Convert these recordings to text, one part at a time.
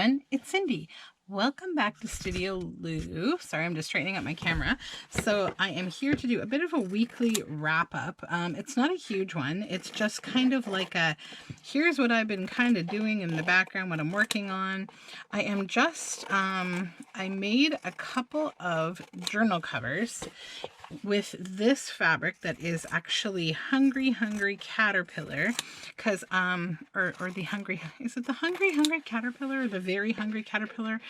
everyone, it's Cindy. Welcome back to Studioloo. Sorry, I'm just straightening up my camera. So I am here to do a bit of a weekly wrap up. It's not a huge one. It's just kind of like a, here's what I've been kind of doing in the background, what I'm working on. I am just, I made a couple of journal covers with this fabric that is actually Hungry Caterpillar, because or the hungry, is it the hungry caterpillar or the very hungry caterpillar?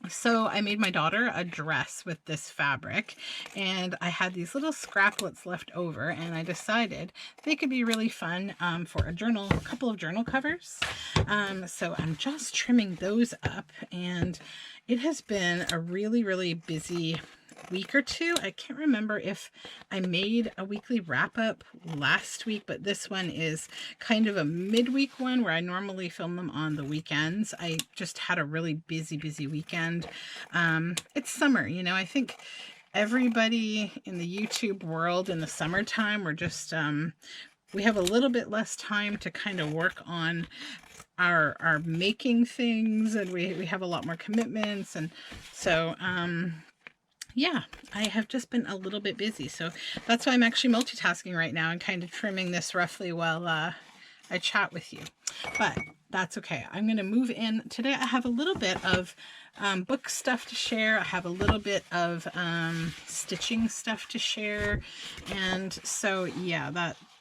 So I made my daughter a dress with this fabric, and I had these little scraplets left over, and I decided they could be really fun for a journal, a couple of journal covers. So I'm just trimming those up, and it has been a really busy week or two. I can't remember if I made a weekly wrap up last week, but this one is kind of a midweek one where I normally film them on the weekends. I just had a really busy weekend. It's summer, you know. I think everybody in the YouTube world in the summertime, we're just we have a little bit less time to kind of work on our making things, and we have a lot more commitments, and so yeah, I have just been a little bit busy, so that's why I'm actually multitasking right now and kind of trimming this roughly while I chat with you. But that's okay. I'm going to move in. Today I have a little bit of book stuff to share. I have a little bit of stitching stuff to share. And so, yeah,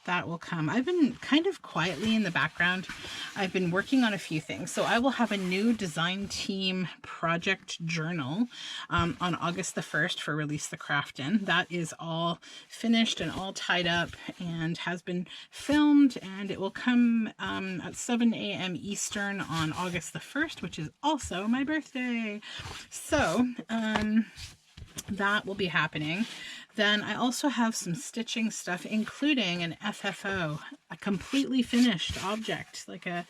that will come. I've been kind of quietly in the background. I've been working on a few things. So I will have a new design team project journal on August the 1st for Release the Craft In. That is all finished and all tied up and has been filmed, and it will come at 7 a.m. Eastern on August the 1st, which is also my birthday. So that will be happening. Then I also have some stitching stuff, including an FFO, a completely finished object, like a,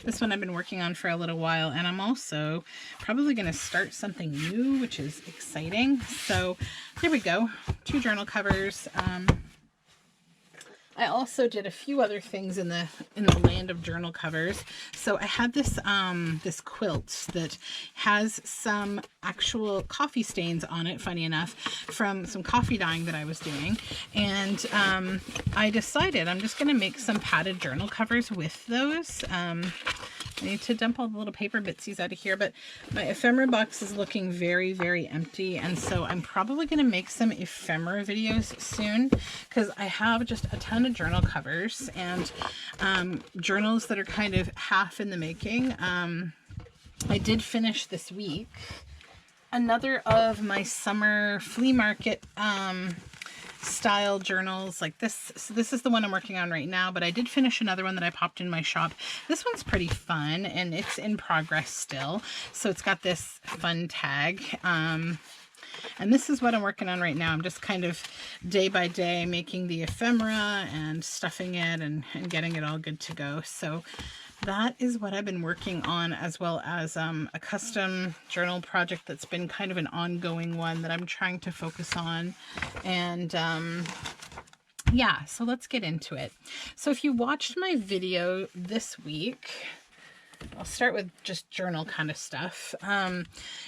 this one I've been working on for a little while, and I'm also probably going to start something new, which is exciting. So there we go, 2 journal covers. I also did a few other things in the land of journal covers. So I had this this quilt that has some actual coffee stains on it, funny enough, from some coffee dyeing that I was doing. And I decided I'm just going to make some padded journal covers with those. I need to dump all the little paper bitsies out of here, but my ephemera box is looking very empty, and so I'm probably going to make some ephemera videos soon, because I have just a ton of journal covers and journals that are kind of half in the making. I did finish this week another of my summer flea market style journals like this. So this is the one I'm working on right now, but I did finish another one that I popped in my shop. This one's pretty fun, and it's in progress still, so it's got this fun tag. And this is what I'm working on right now. I'm just kind of day by day making the ephemera and stuffing it and getting it all good to go. So that is what I've been working on, as well as a custom journal project that's been kind of an ongoing one that I'm trying to focus on. And yeah, so let's get into it. So if you watched my video this week, I'll start with just journal kind of stuff.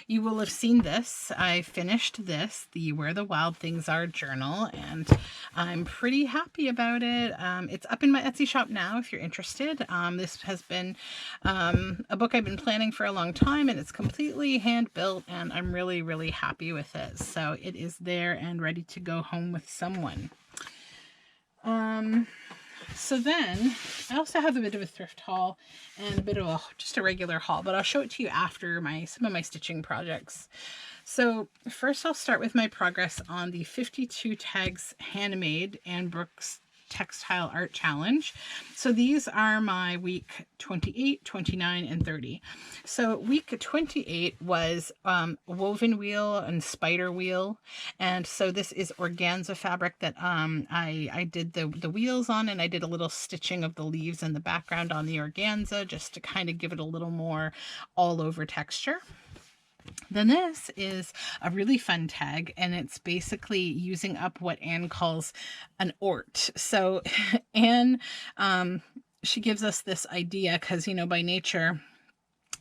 You will have seen this. I finished this, the Where the Wild Things Are journal, and I'm pretty happy about it. It's up in my Etsy shop now if you're interested. This has been a book I've been planning for a long time, and it's completely hand built, and I'm really happy with it. So it is there and ready to go home with someone. So then I also have a bit of a thrift haul and a bit of just a regular haul, but I'll show it to you after some of my stitching projects. So first I'll start with my progress on the 52 tags handmade and Brooks Textile Art Challenge. So these are my week 28, 29, and 30. So week 28 was woven wheel and spider wheel, and so this is organza fabric that I did the wheels on, and I did a little stitching of the leaves in the background on the organza just to kind of give it a little more all over texture. Then this is a really fun tag, and it's basically using up what Anne calls an ort. So Anne she gives us this idea because, you know, by nature,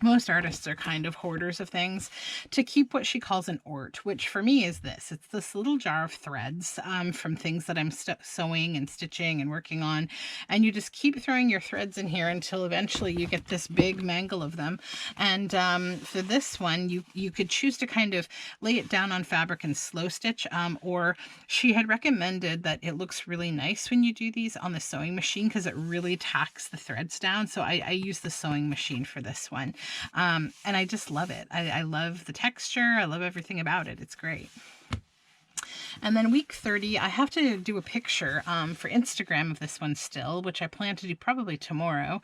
most artists are kind of hoarders of things, to keep what she calls an ort, which for me is this. It's this little jar of threads from things that I'm sewing and stitching and working on. And you just keep throwing your threads in here until eventually you get this big mangle of them. And for this one, you could choose to kind of lay it down on fabric and slow stitch, or she had recommended that it looks really nice when you do these on the sewing machine because it really tacks the threads down. So I use the sewing machine for this one. And I just love it. I love the texture. I love everything about it. It's great. And then week 30, I have to do a picture for Instagram of this one still, which I plan to do probably tomorrow.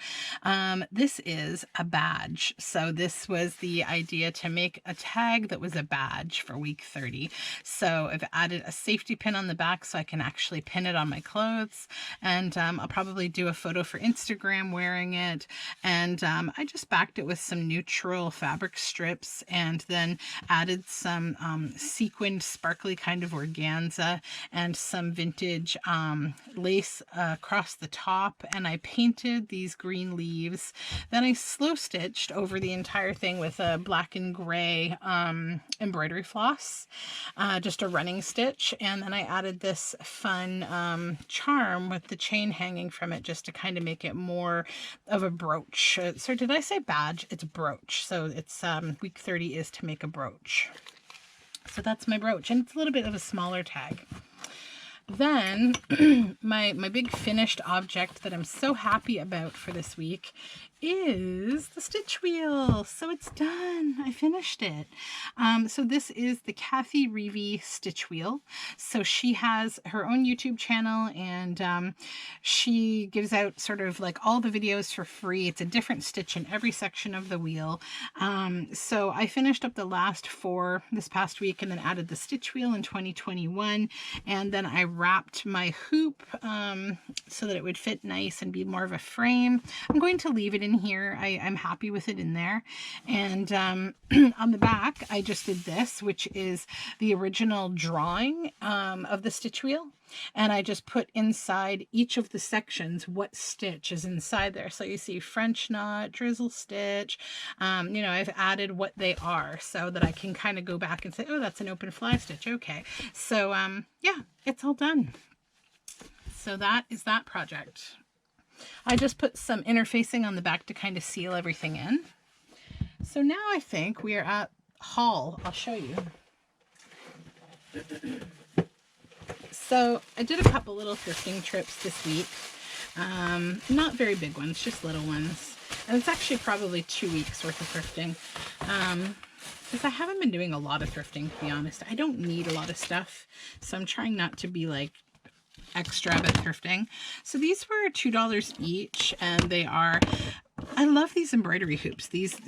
This is a badge. So this was the idea to make a tag that was a badge for week 30. So I've added a safety pin on the back so I can actually pin it on my clothes. And I'll probably do a photo for Instagram wearing it. And I just backed it with some neutral fabric strips and then added some sequined sparkly kind of organza and some vintage lace across the top, and I painted these green leaves. Then I slow stitched over the entire thing with a black and gray embroidery floss, just a running stitch, and then I added this fun charm with the chain hanging from it just to kind of make it more of a brooch. So did I say badge? It's brooch. So it's week 30 is to make a brooch. So that's my brooch, and it's a little bit of a smaller tag. Then my big finished object that I'm so happy about for this week is the stitch wheel. So it's done. I finished it. So this is the Kathy Reevy stitch wheel. So she has her own YouTube channel, and she gives out sort of like all the videos for free. It's a different stitch in every section of the wheel. So I finished up the last 4 this past week and then added the stitch wheel in 2021. And then I wrapped my hoop so that it would fit nice and be more of a frame. I'm going to leave it in here. I'm happy with it in there. And on the back, I just did this, which is the original drawing of the stitch wheel. And I just put inside each of the sections what stitch is inside there. So you see French knot, drizzle stitch. You know, I've added what they are so that I can kind of go back and say, oh, that's an open fly stitch. Okay. So yeah, it's all done. So that is that project. I just put some interfacing on the back to kind of seal everything in. So now I think we are at haul. I'll show you. So I did a couple little thrifting trips this week. Not very big ones, just little ones. And it's actually probably 2 weeks worth of thrifting. Because I haven't been doing a lot of thrifting, to be honest. I don't need a lot of stuff. So I'm trying not to be like extra about thrifting. So these were $2 each, and they are, I love these embroidery hoops, these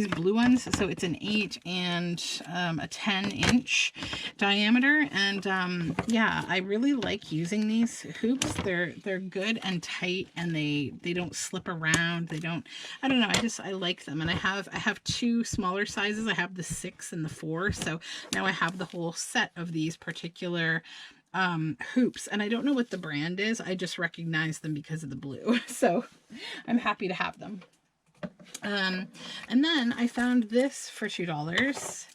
blue ones. So it's an 8 and a 10-inch diameter, and yeah, I really like using these hoops. They're good and tight, and they don't slip around. They don't, I don't know, I like them. And I have 2 smaller sizes. I have the 6 and the 4, so now I have the whole set of these particular hoops, and I don't know what the brand is. I just recognize them because of the blue. So I'm happy to have them. And then I found this for $2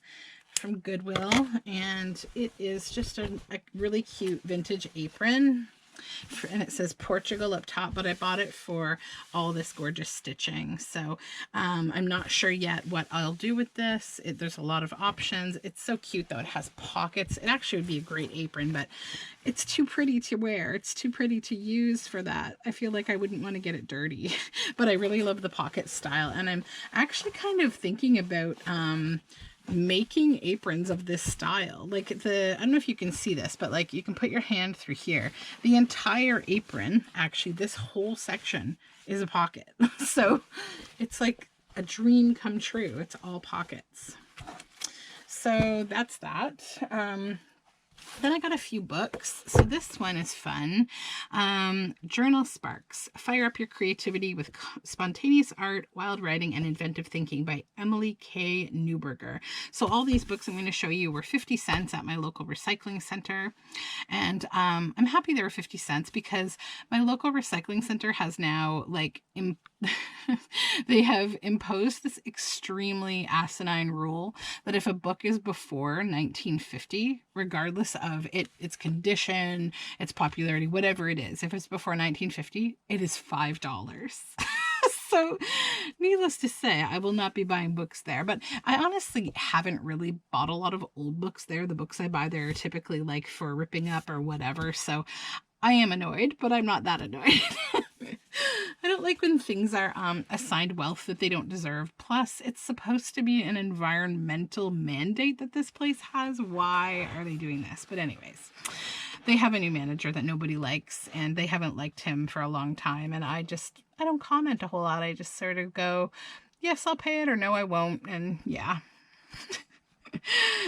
from Goodwill, and it is just a really cute vintage apron. And it says Portugal up top, but I bought it for all this gorgeous stitching. So I'm not sure yet what I'll do with this. There's a lot of options. It's so cute though. It has pockets. It actually would be a great apron, but it's too pretty to wear. It's too pretty to use for that. I feel like I wouldn't want to get it dirty, but I really love the pocket style. And I'm actually kind of thinking about making aprons of this style. Like I don't know if you can see this, but like you can put your hand through here. The entire apron, actually this whole section is a pocket. So it's like a dream come true. It's all pockets. So that's that. Then I got a few books. So this one is fun. Journal Sparks. Fire up your creativity with spontaneous art, wild writing, and inventive thinking by Emily K. Newberger. So all these books I'm going to show you were 50 cents at my local recycling center. And I'm happy they were 50 cents because my local recycling center has now like they have imposed this extremely asinine rule that if a book is before 1950, regardless of its condition, its popularity, whatever it is, if it's before 1950, it is $5. So needless to say, I will not be buying books there, but I honestly haven't really bought a lot of old books there. The books I buy there are typically like for ripping up or whatever. So I am annoyed, but I'm not that annoyed. I don't like when things are assigned wealth that they don't deserve. Plus, it's supposed to be an environmental mandate that this place has. Why are they doing this? But anyways, they have a new manager that nobody likes, and they haven't liked him for a long time. And I don't comment a whole lot. I just sort of go, yes, I'll pay it, or no, I won't. And yeah.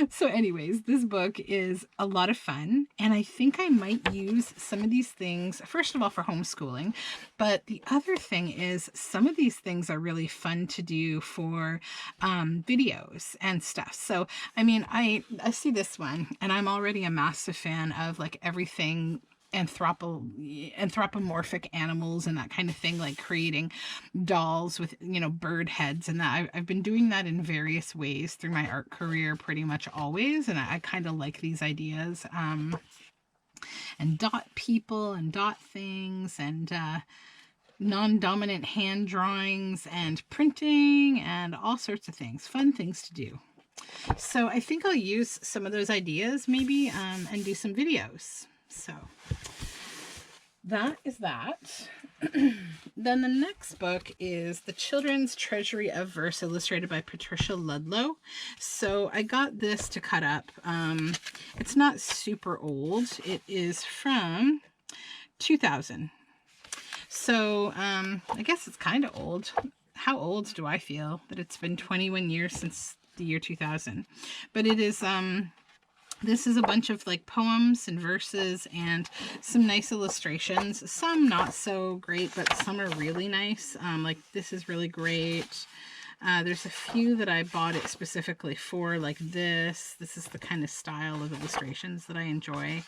So anyways, this book is a lot of fun, and I think I might use some of these things, first of all, for homeschooling, but the other thing is some of these things are really fun to do for videos and stuff. So, I mean, I see this one, and I'm already a massive fan of like everything anthropomorphic animals and that kind of thing, like creating dolls with, you know, bird heads and that. I've been doing that in various ways through my art career pretty much always, and I kind of like these ideas. And dot people and dot things and non-dominant hand drawings and printing and all sorts of things, fun things to do. So I think I'll use some of those ideas maybe and do some videos. So that is that. Then the next book is The Children's Treasury of Verse, illustrated by Patricia Ludlow. So I got this to cut up. It's not super old. It is from 2000. So I guess it's kind of old. How old do I feel that it's been 21 years since the year 2000? But it is... this is a bunch of like poems and verses and some nice illustrations. Some not so great, but some are really nice. Like this is really great. There's a few that I bought it specifically for, like this. This is the kind of style of illustrations that I enjoy.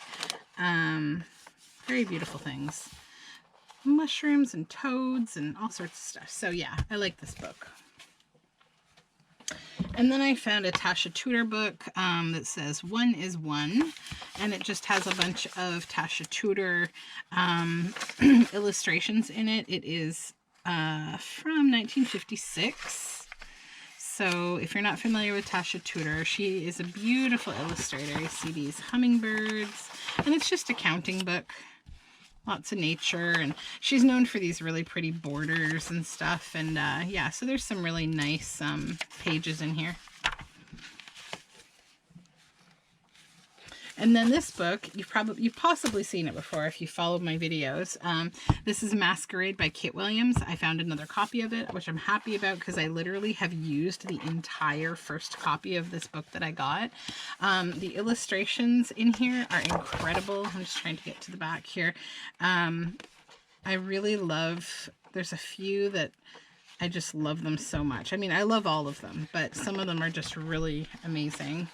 Very beautiful things. Mushrooms and toads and all sorts of stuff. So yeah, I like this book. And then I found a Tasha Tudor book that says One is One, and it just has a bunch of Tasha Tudor illustrations in it. It is from 1956. So if you're not familiar with Tasha Tudor, she is a beautiful illustrator. You see these hummingbirds, and it's just a counting book. Lots of nature, and she's known for these really pretty borders and stuff. And yeah, so there's some really nice pages in here. And then this book, you've possibly seen it before if you followed my videos. This is Masquerade by Kit Williams. I found another copy of it, which I'm happy about because I literally have used the entire first copy of this book that I got. The illustrations in here are incredible. I'm just trying to get to the back here. I really love, there's a few that I just love them so much. I mean, I love all of them, but some of them are just really amazing.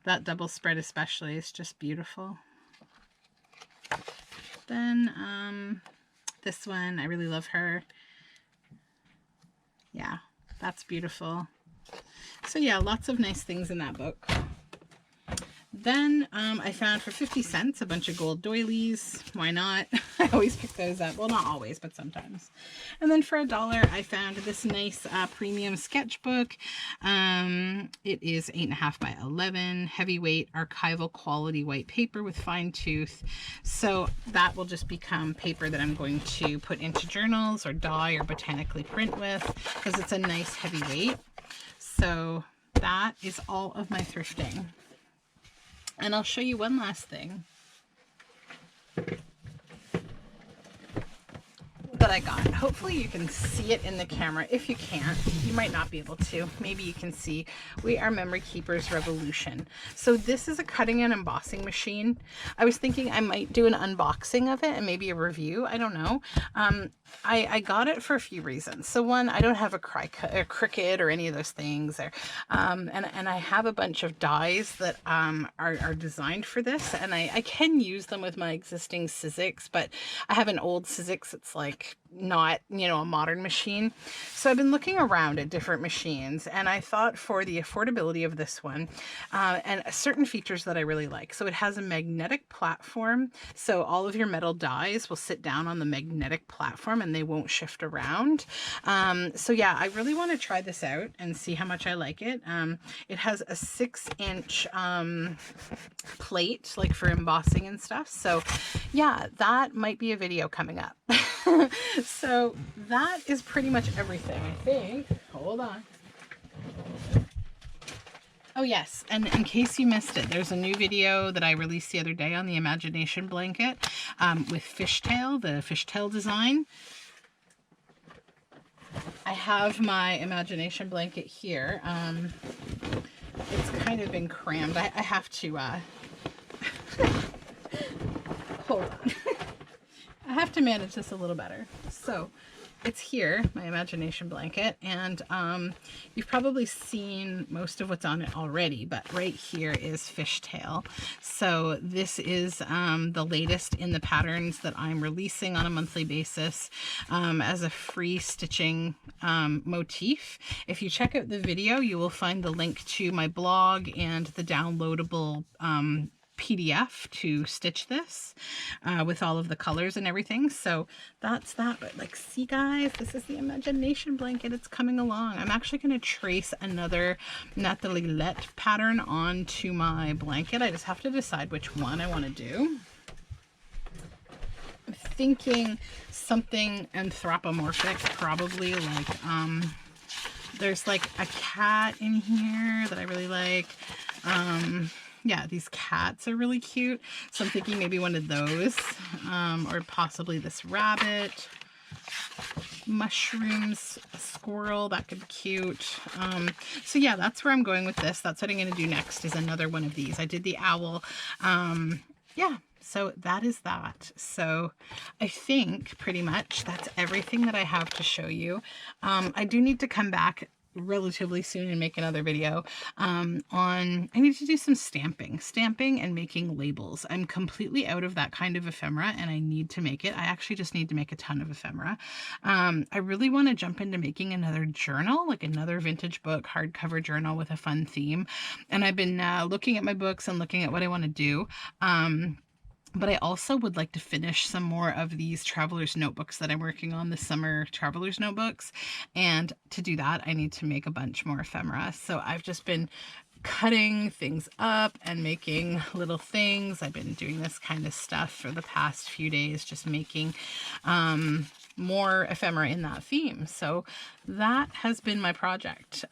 That double spread especially is just beautiful. Then this one, I really love her. Yeah, that's beautiful. So yeah, lots of nice things in that book. Then I found for 50 cents a bunch of gold doilies. Why not? I always pick those up. Well, not always, but sometimes. And then for $1, I found this nice premium sketchbook. It is 8.5 by 11, heavyweight, archival quality white paper with fine tooth. So that will just become paper that I'm going to put into journals or dye or botanically print with because it's a nice heavy weight. So that is all of my thrifting. And I'll show you one last thing that what I got. Hopefully you can see it in the camera. If you can't, you might not be able to. Maybe you can see. We are Memory Keepers Revolution. So this is a cutting and embossing machine. I was thinking I might do an unboxing of it and maybe a review. I don't know. I got it for a few reasons. So one, I don't have a Cricut or any of those things. And I have a bunch of dies that are designed for this, and I can use them with my existing Sizzix, but I have an old Sizzix. It's like not, you know, a modern machine. So I've been looking around at different machines, and I thought for the affordability of this one and certain features that I really like. So it has a magnetic platform, so all of your metal dies will sit down on the magnetic platform and they won't shift around. So yeah, I really want to try this out and see how much I like it. It has a 6-inch plate, like for embossing and stuff. So yeah, that might be a video coming up. So that is pretty much everything, I think. Hold on. Oh yes, and in case you missed it, there's a new video that I released the other day on the imagination blanket with fishtail, the fishtail design. I have my imagination blanket here. It's kind of been crammed. I have to hold on. I have to manage this a little better. So it's here, my imagination blanket, and you've probably seen most of what's on it already, but right here is fishtail. So this is the latest in the patterns that I'm releasing on a monthly basis as a free stitching motif. If you check out the video, you will find the link to my blog and the downloadable PDF to stitch this with all of the colors and everything. So that's that. But like, see guys, this is the imagination blanket. It's coming along. I'm actually going to trace another Nathalie Lett pattern onto my blanket. I just have to decide which one I want to do. I'm thinking something anthropomorphic, probably like there's like a cat in here that I really like. Yeah, these cats are really cute. So I'm thinking maybe one of those, or possibly this rabbit, mushrooms, a squirrel, that could be cute. So yeah, that's where I'm going with this. That's what I'm going to do next, is another one of these. I did the owl. Yeah, so that is that. So I think pretty much that's everything that I have to show you. I do need to come back relatively soon and make another video on, I need to do some stamping and making labels. I'm completely out of that kind of ephemera and I need to make it. I actually just need to make a ton of ephemera. I really want to jump into making another journal, like another vintage book hardcover journal with a fun theme. And I've been looking at my books and looking at what I want to do. But I also would like to finish some more of these traveler's notebooks that I'm working on, the summer traveler's notebooks. And to do that, I need to make a bunch more ephemera. So I've just been cutting things up and making little things. I've been doing this kind of stuff for the past few days, just making more ephemera in that theme. So that has been my project.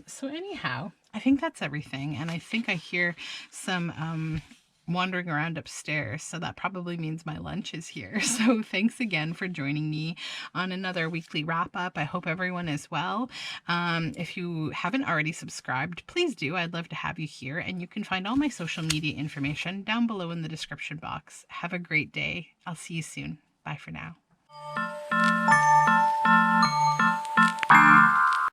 So anyhow, I think that's everything. And I think I hear some wandering around upstairs, so that probably means my lunch is here. So thanks again for joining me on another weekly wrap up. I hope everyone is well. If you haven't already subscribed, please do. I'd love to have you here, and you can find all my social media information down below in the description box. Have a great day. I'll see you soon. Bye for now.